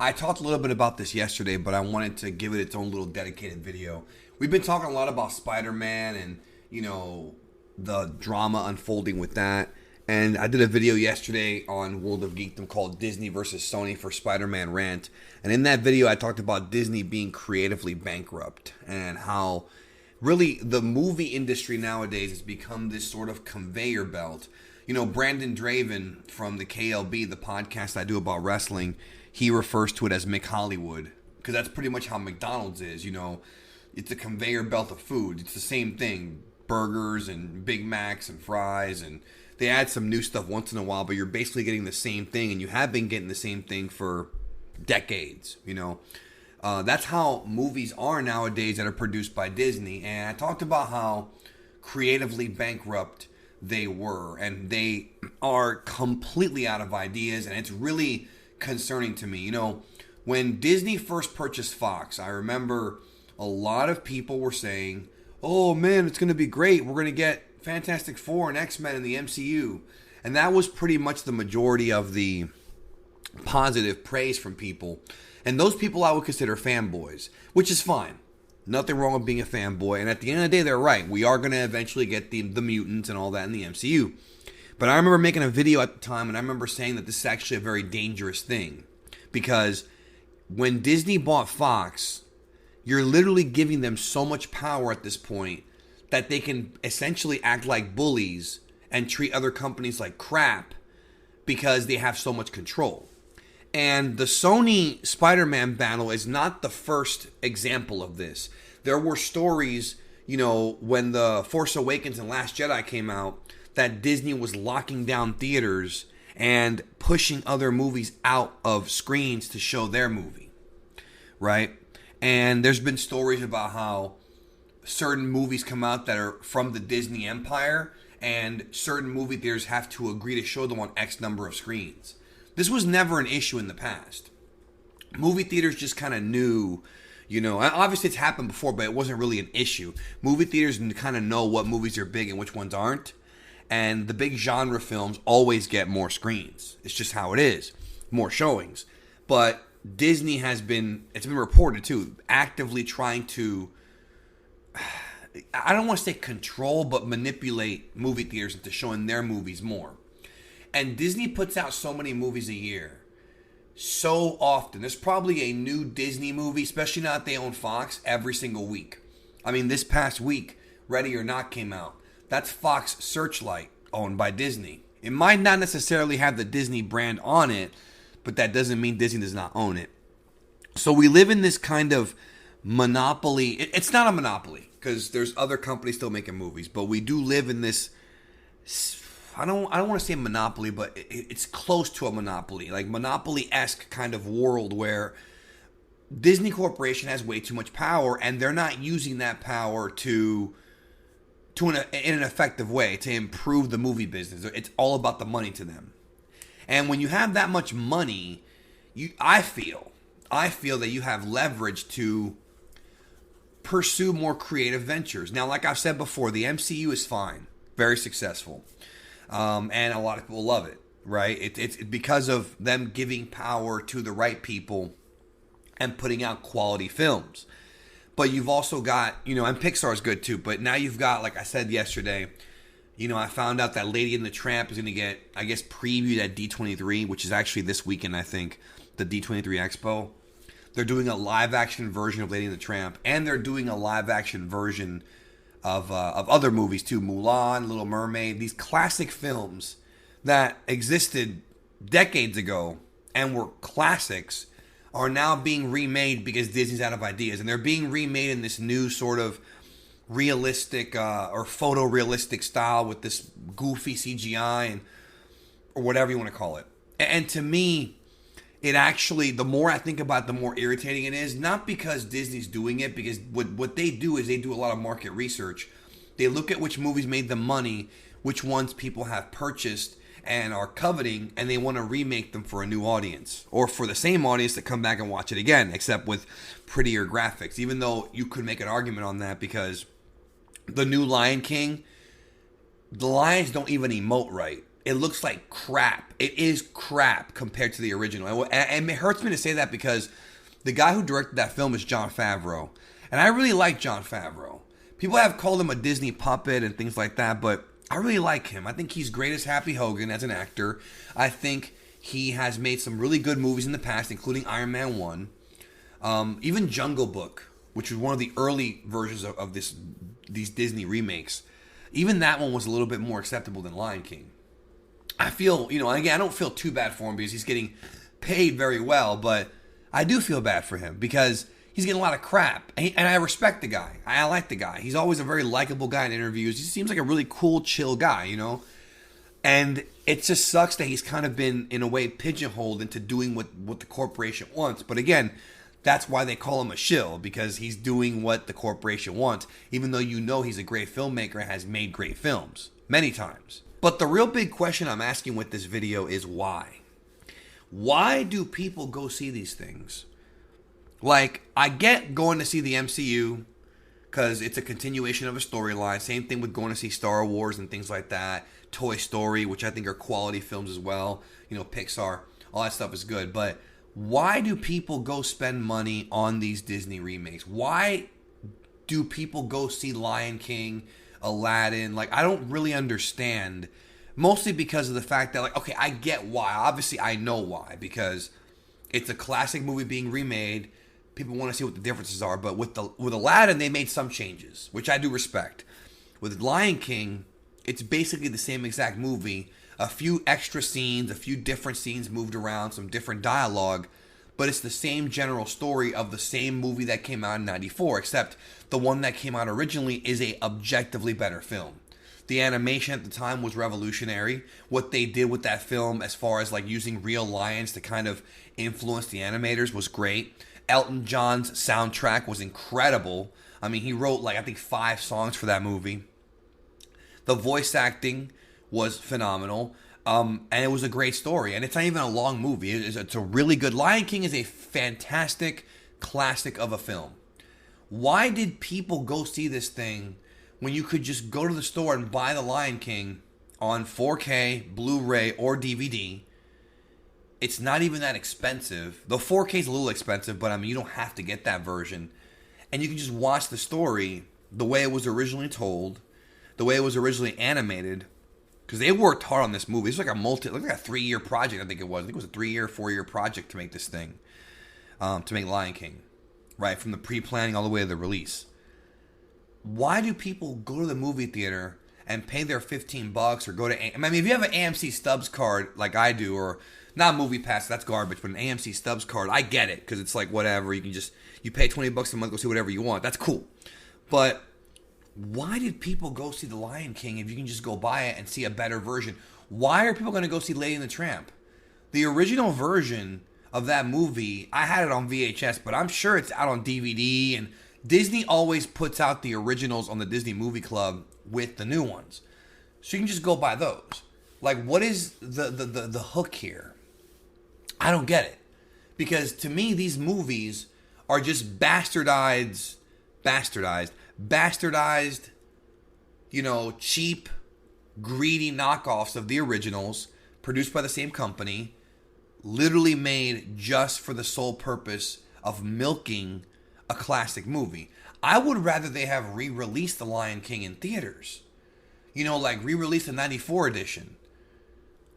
I talked a little bit about this yesterday, but I wanted to give it its own little dedicated video. We've been talking a lot about Spider-Man and, the drama unfolding with that. And I did a video yesterday on World of Geekdom called Disney versus Sony for Spider-Man Rant. And in that video, I talked about Disney being creatively bankrupt and how really the movie industry nowadays has become this sort of conveyor belt. Brandon Draven from the KLB, the podcast I do about wrestling, he refers to it as McHollywood because that's pretty much how McDonald's is. It's a conveyor belt of food. It's the same thing. Burgers and Big Macs and fries, and they add some new stuff once in a while, but you're basically getting the same thing, and you have been getting the same thing for decades. That's how movies are nowadays that are produced by Disney. And I talked about how creatively bankrupt they were, and they are completely out of ideas, and it's really concerning to me. When Disney first purchased Fox, I remember a lot of people were saying, oh man, it's going to be great. We're going to get Fantastic Four and X-Men in the MCU. And that was pretty much the majority of the positive praise from people. And those people I would consider fanboys, which is fine. Nothing wrong with being a fanboy. And at the end of the day, they're right. We are going to eventually get the mutants and all that in the MCU. But I remember making a video at the time, and I remember saying that this is actually a very dangerous thing. Because when Disney bought Fox, you're literally giving them so much power at this point that they can essentially act like bullies and treat other companies like crap because they have so much control. And the Sony Spider-Man battle is not the first example of this. There were stories, when The Force Awakens and Last Jedi came out, that Disney was locking down theaters and pushing other movies out of screens to show their movie, right? And there's been stories about how certain movies come out that are from the Disney empire, and certain movie theaters have to agree to show them on X number of screens. This was never an issue in the past. Movie theaters just kind of knew, obviously it's happened before, but it wasn't really an issue. Movie theaters kind of know what movies are big and which ones aren't. And the big genre films always get more screens. It's just how it is. More showings. But Disney has been, it's been reported too, actively trying to, I don't want to say control, but manipulate movie theaters into showing their movies more. And Disney puts out so many movies a year. So often. There's probably a new Disney movie, especially now that they own Fox, every single week. I mean, this past week, Ready or Not came out. That's Fox Searchlight, owned by Disney. It might not necessarily have the Disney brand on it, but that doesn't mean Disney does not own it. So we live in this kind of monopoly. It's not a monopoly because there's other companies still making movies, but we do live in this, I don't want to say monopoly, but it's close to a monopoly, like monopoly-esque kind of world where Disney Corporation has way too much power, and they're not using that power in an effective way to improve the movie business. It's all about the money to them. And when you have that much money, I feel that you have leverage to pursue more creative ventures. Now, like I've said before, the MCU is fine, very successful, and a lot of people love it, right? It's because of them giving power to the right people and putting out quality films. But you've also got, and Pixar's good too, but now you've got, like I said yesterday, I found out that Lady and the Tramp is going to get, I guess, previewed at D23, which is actually this weekend, I think, the D23 Expo. They're doing a live-action version of Lady and the Tramp, and they're doing a live-action version of other movies too, Mulan, Little Mermaid, these classic films that existed decades ago and were classics are now being remade because Disney's out of ideas. And they're being remade in this new sort of realistic or photorealistic style with this goofy CGI or whatever you want to call it. And to me, it actually, the more I think about it, the more irritating it is. Not because Disney's doing it, because what they do is they do a lot of market research. They look at which movies made them money, which ones people have purchased and are coveting, and they want to remake them for a new audience or for the same audience to come back and watch it again, except with prettier graphics. Even though you could make an argument on that because the new Lion King, the lions don't even emote right. it looks like crap. It is crap compared to the original. And it hurts me to say that because the guy who directed that film is Jon Favreau. And I really like Jon Favreau. People have called him a Disney puppet and things like that, but I really like him. I think he's great as Happy Hogan as an actor. I think he has made some really good movies in the past, including Iron Man 1. Even Jungle Book, which was one of the early versions of these Disney remakes. Even that one was a little bit more acceptable than Lion King. I feel, again, I don't feel too bad for him because he's getting paid very well, but I do feel bad for him because he's getting a lot of crap. And I respect the guy. I like the guy. He's always a very likable guy in interviews. He seems like a really cool, chill guy, And it just sucks that he's kind of been, in a way, pigeonholed into doing what the corporation wants. But again, that's why they call him a shill, because he's doing what the corporation wants, even though he's a great filmmaker and has made great films many times. But the real big question I'm asking with this video is why? Why do people go see these things? Like, I get going to see the MCU because it's a continuation of a storyline. Same thing with going to see Star Wars and things like that. Toy Story, which I think are quality films as well. Pixar, all that stuff is good. But why do people go spend money on these Disney remakes? Why do people go see Lion King, Aladdin? Like, I don't really understand. Mostly because of the fact that, okay, I get why. Obviously, I know why. Because it's a classic movie being remade. People want to see what the differences are. But with Aladdin, they made some changes, which I do respect. With Lion King, it's basically the same exact movie. A few extra scenes, a few different scenes moved around, some different dialogue. But it's the same general story of the same movie that came out in '94, except the one that came out originally is a objectively better film. The animation at the time was revolutionary. What they did with that film as far as using real lions to kind of influence the animators was great. Elton John's soundtrack was incredible. I mean, he wrote I think 5 songs for that movie. The voice acting was phenomenal. And it was a great story. And it's not even a long movie. It's a really good... Lion King is a fantastic classic of a film. Why did people go see this thing when you could just go to the store and buy The Lion King on 4K, Blu-ray, or DVD? It's not even that expensive. The 4K is a little expensive, but you don't have to get that version. And you can just watch the story the way it was originally told, the way it was originally animated. Because they worked hard on this movie. It's like a 3-year project, I think it was. I think it was a 3-year, 4-year project to make this thing. To make Lion King. Right, from the pre-planning all the way to the release. Why do people go to the movie theater and pay their $15 or go to... if you have an AMC Stubs card like I do, or not Movie Pass, that's garbage, but an AMC Stubs card, I get it. Because it's whatever, you pay $20 a month, go see whatever you want. That's cool. But... why did people go see The Lion King if you can just go buy it and see a better version? Why are people going to go see Lady and the Tramp? The original version of that movie, I had it on VHS, but I'm sure it's out on DVD. And Disney always puts out the originals on the Disney Movie Club with the new ones. So you can just go buy those. What is the hook here? I don't get it. Because to me, these movies are just bastardized, cheap, greedy knockoffs of the originals, produced by the same company, literally made just for the sole purpose of milking a classic movie. I would rather they have re-released The Lion King in theaters. Re-released the '94 edition.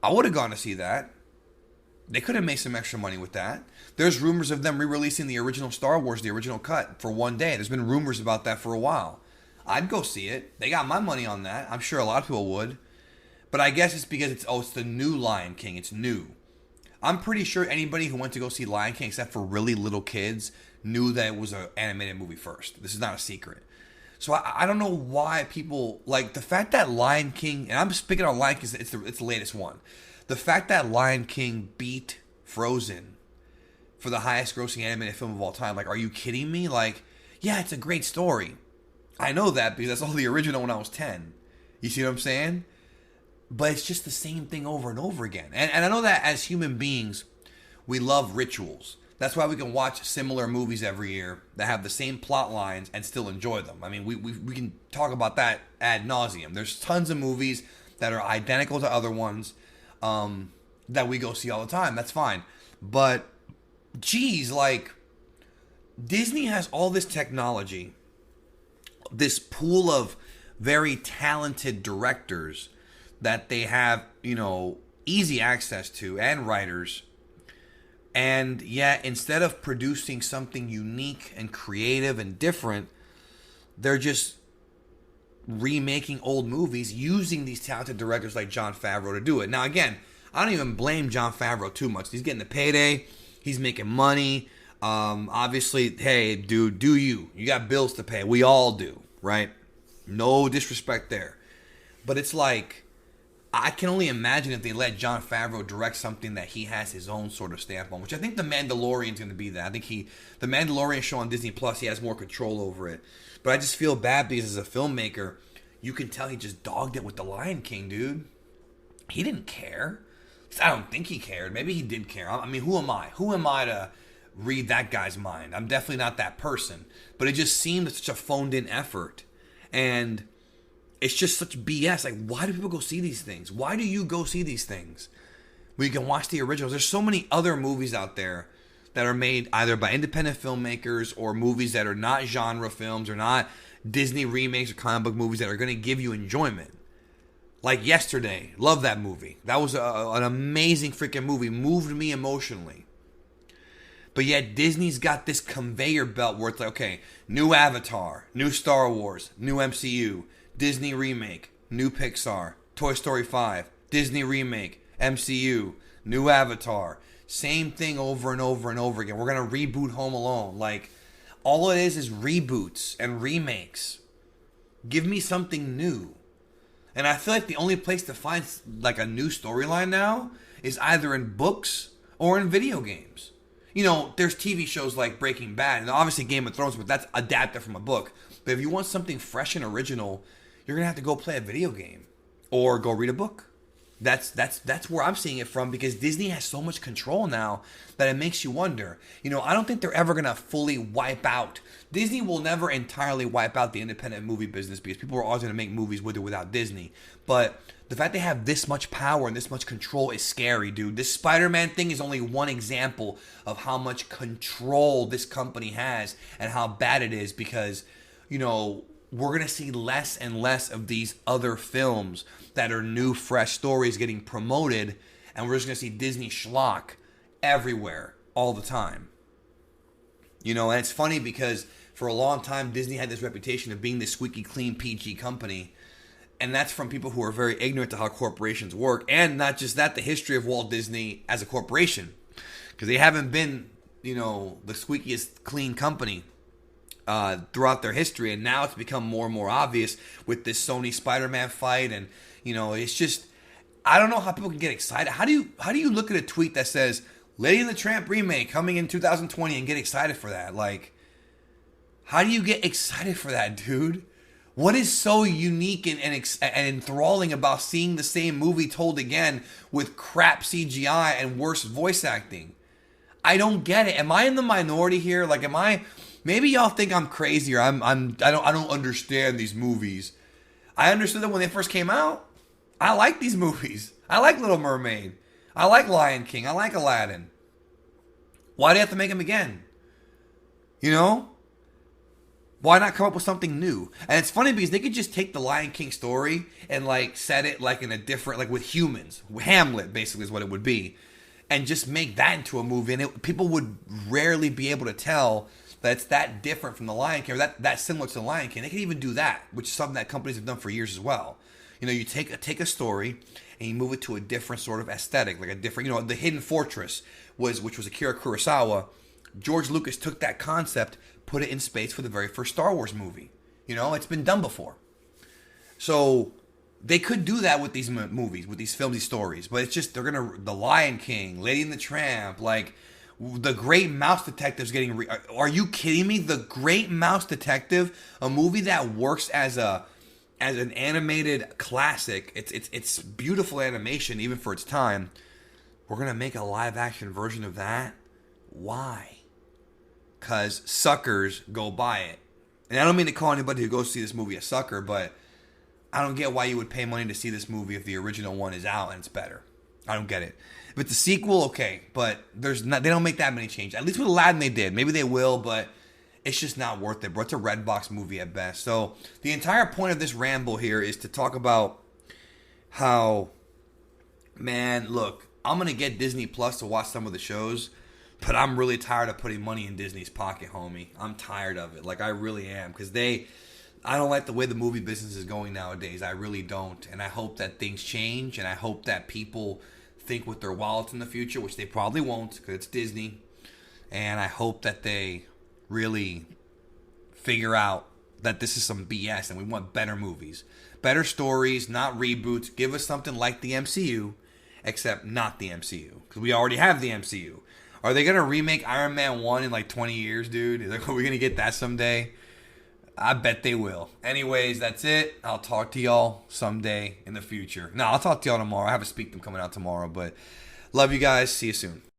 I would have gone to see that. They could have made some extra money with that. There's rumors of them re-releasing the original Star Wars, the original cut, for one day. There's been rumors about that for a while. I'd go see it. They got my money on that. I'm sure a lot of people would. But I guess it's because it's the new Lion King. It's new. I'm pretty sure anybody who went to go see Lion King, except for really little kids, knew that it was an animated movie first. This is not a secret. So I don't know why people... the fact that Lion King... And I'm speaking on Lion King, it's the latest one. The fact that Lion King beat Frozen for the highest grossing animated film of all time. Are you kidding me? Yeah, it's a great story. I know that because I saw the original when I was 10. You see what I'm saying? But it's just the same thing over and over again. And I know that as human beings, we love rituals. That's why we can watch similar movies every year that have the same plot lines and still enjoy them. We can talk about that ad nauseum. There's tons of movies that are identical to other ones that we go see all the time. That's fine. But, geez, like, Disney has all this technology, this pool of very talented directors that they have, easy access to, and writers. And yet, instead of producing something unique and creative and different, they're just remaking old movies using these talented directors like Jon Favreau to do it. Now, again, I don't even blame Jon Favreau too much. He's getting a payday. He's making money. Obviously, hey, dude, do you? You got bills to pay. We all do, right? No disrespect there. But it's like, I can only imagine if they let Jon Favreau direct something that he has his own sort of stamp on, which I think The Mandalorian's going to be that. I think the Mandalorian show on Disney Plus, he has more control over it. But I just feel bad because as a filmmaker, you can tell he just dogged it with The Lion King, dude. He didn't care. I don't think he cared. Maybe he did care. I mean, who am I? Who am I to read that guy's mind? I'm definitely not that person. But it just seemed such a phoned-in effort. And it's just such BS. Like, why do people go see these things? Why do you go see these things? Well, you can watch the originals. There's so many other movies out there that are made either by independent filmmakers or movies that are not genre films or not Disney remakes or comic book movies that are going to give you enjoyment. Like Yesterday. Love that movie. That was an amazing freaking movie. Moved me emotionally. But yet Disney's got this conveyor belt where it's like, okay, new Avatar, new Star Wars, new MCU, Disney remake, new Pixar, Toy Story 5, Disney remake, MCU, new Avatar. Same thing over and over and over again. We're going to reboot Home Alone. Like, all it is reboots and remakes. Give me something new. And I feel like the only place to find like a new storyline now is either in books or in video games. There's TV shows like Breaking Bad and obviously Game of Thrones, but that's adapted from a book. But if you want something fresh and original, you're going to have to go play a video game or go read a book. That's where I'm seeing it from, because Disney has so much control now that it makes you wonder. I don't think they're ever going to fully wipe out. Disney will never entirely wipe out the independent movie business because people are always going to make movies with or without Disney. But the fact they have this much power and this much control is scary, dude. This Spider-Man thing is only one example of how much control this company has and how bad it is, because, we're going to see less and less of these other films that are new, fresh stories getting promoted, and we're just going to see Disney schlock everywhere all the time. And it's funny because for a long time, Disney had this reputation of being this squeaky clean PG company, and that's from people who are very ignorant to how corporations work, and not just that, the history of Walt Disney as a corporation, because they haven't been, the squeakiest clean company throughout their history, and now it's become more and more obvious with this Sony Spider-Man fight, and it's just, I don't know how people can get excited. How do you look at a tweet that says Lady and the Tramp remake coming in 2020 and get excited for that? Like, how do you get excited for that, dude? What is so unique and enthralling about seeing the same movie told again with crap CGI and worse voice acting? I don't get it. Am I in the minority here? Like, maybe y'all think I'm crazy or I don't understand these movies. I understood them when they first came out. I like these movies. I like Little Mermaid. I like Lion King. I like Aladdin. Why do you have to make them again? Why not come up with something new? And it's funny because they could just take the Lion King story and like set it like in a different, like with humans. Hamlet basically is what it would be. And just make that into a movie. And people would rarely be able to tell that it's that different from the Lion King, or that similar to the Lion King. They could even do that, which is something that companies have done for years as well. You take a story and you move it to a different sort of aesthetic, like a different, The Hidden Fortress which was Akira Kurosawa. George Lucas took that concept, put it in space for the very first Star Wars movie. It's been done before. So they could do that with these movies, with these films, these stories, but it's just, The Lion King, Lady and the Tramp, like, The Great Mouse Detective's getting... Are you kidding me? The Great Mouse Detective, a movie that works as an animated classic. It's beautiful animation, even for its time. We're going to make a live-action version of that? Why? Because suckers go buy it. And I don't mean to call anybody who goes see this movie a sucker, but I don't get why you would pay money to see this movie if the original one is out and it's better. I don't get it. If it's a sequel, okay, but they don't make that many changes. At least with Aladdin they did. Maybe they will, but it's just not worth it, bro. It's a Redbox movie at best. So the entire point of this ramble here is to talk about how, man, look, I'm going to get Disney Plus to watch some of the shows, but I'm really tired of putting money in Disney's pocket, homie. I'm tired of it. Like, I really am, because I don't like the way the movie business is going nowadays. I really don't. And I hope that things change, and I hope that people think with their wallets in the future, which they probably won't because it's Disney. And I hope that they really figure out that this is some BS and we want better movies. Better stories, not reboots. Give us something like the MCU, except not the MCU, because we already have the MCU. Are they going to remake Iron Man 1 in like 20 years, dude? Are we going to get that someday? I bet they will. Anyways, that's it. I'll talk to y'all someday in the future. No, I'll talk to y'all tomorrow. I have a Speak Them coming out tomorrow, but love you guys. See you soon.